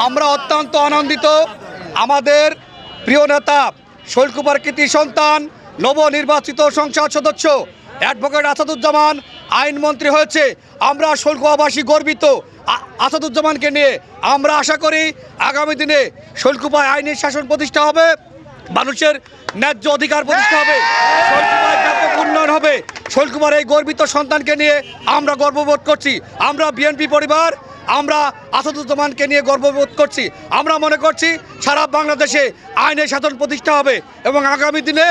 আমরা অত্যন্ত আনন্দিত। আমাদের প্রিয় নেতা শৈলকুপার কৃতি সন্তান নবনির্বাচিত সংসদ সদস্য অ্যাডভোকেট আসাদুজ্জামান আইনমন্ত্রী হয়েছে। আমরা শৈলকুপাবাসী গর্বিত আসাদুজ্জামানকে নিয়ে। আমরা আশা করি আগামী দিনে শৈলকুপায় আইনের শাসন প্রতিষ্ঠা হবে, মানুষের ন্যায্য অধিকার প্রতিষ্ঠা হবে, শৈলকুপায় ব্যাপক উন্নয়ন হবে। শৈলকুপার এই গর্বিত সন্তানকে নিয়ে আমরা গর্ববোধ করছি। আমরা বিএনপি পরিবার, আমরা আসাদুজ্জামানকে নিয়ে গর্ববোধ করছি। আমরা মনে করছি সারা বাংলাদেশে আইনের শাসন প্রতিষ্ঠা হবে এবং আগামী দিনে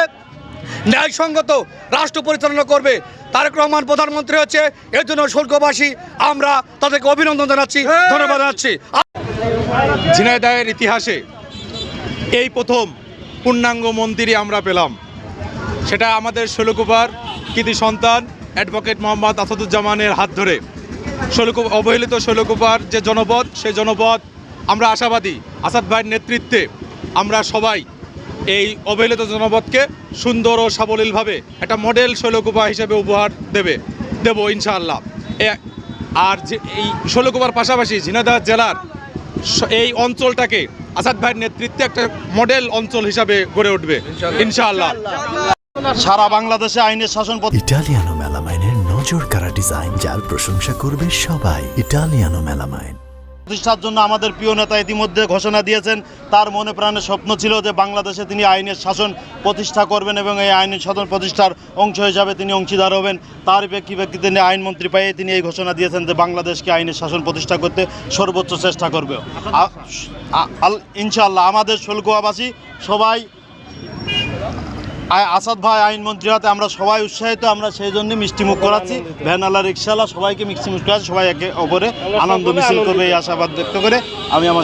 ন্যায়সঙ্গত রাষ্ট্র পরিচালনা করবে। তারেক রহমান প্রধানমন্ত্রী হচ্ছে, এর জন্য শৈলকুপাবাসী আমরা তাদেরকে অভিনন্দন জানাচ্ছি, ধন্যবাদ জানাচ্ছি। ঝিনাইদহের ইতিহাসে এই প্রথম পূর্ণাঙ্গ মন্ত্রী আমরা পেলাম, সেটা আমাদের শৈলকুপার কৃতি সন্তান অ্যাডভোকেট মোহাম্মদ আসাদুজ্জামানের হাত ধরে। অবহেলিত শৈলকুপার যে জনপদ, সেই জনপদ আমরা আশাবাদী আসাদ ভাইয়ের নেতৃত্বে আমরা সবাই এই অবহেলিত জনপদকে সুন্দর ও সাবলীলভাবে একটা মডেল শৈলকুপা হিসেবে উপহার দেব ইনশাআল্লাহ। আর যে এই শৈলকুপার পাশাপাশি ঝিনাইদহ জেলার এই অঞ্চলটাকে আসাদ ভাইয়ের নেতৃত্বে একটা মডেল অঞ্চল হিসাবে গড়ে উঠবে ইনশাআল্লাহ। সারা বাংলাদেশে আইনের শাসন ইটালিয়ানো মেলামাইনের নজর কাড়া ডিজাইন, যার প্রশংসা করবে সবাই। ইটালিয়ানো মেলামাইন প্রতিষ্ঠার জন্য আমাদের প্রিয় নেতা ইতিমধ্যে ঘোষণা দিয়েছেন। তার মনে প্রাণে স্বপ্ন ছিল যে বাংলাদেশে তিনি আইনের শাসন প্রতিষ্ঠা করবেন এবং এই আইনের শাসন প্রতিষ্ঠার অংশ হিসাবে তিনি অংশীদার হবেন। তার প্রেক্ষিতে তিনি আইনমন্ত্রী পেয়ে তিনি এই ঘোষণা দিয়েছেন যে বাংলাদেশকে আইনের শাসন প্রতিষ্ঠা করতে সর্বোচ্চ চেষ্টা করবে ইনশাআল্লাহ। আমাদের শৈলকুপাবাসী সবাই আসাদ ভাই আইনমন্ত্রী হাতে আমরা সবাই উৎসাহিত। আমরা সেই জন্য মিষ্টিমুখ করাচ্ছি, ভ্যানালা রিক্সাওয়ালা সবাইকে মিষ্টিমুখ করাচ্ছি। সবাই একে অপরে আনন্দ মিছিল করবে এই আশাবাদ ব্যক্ত করে আমি আমার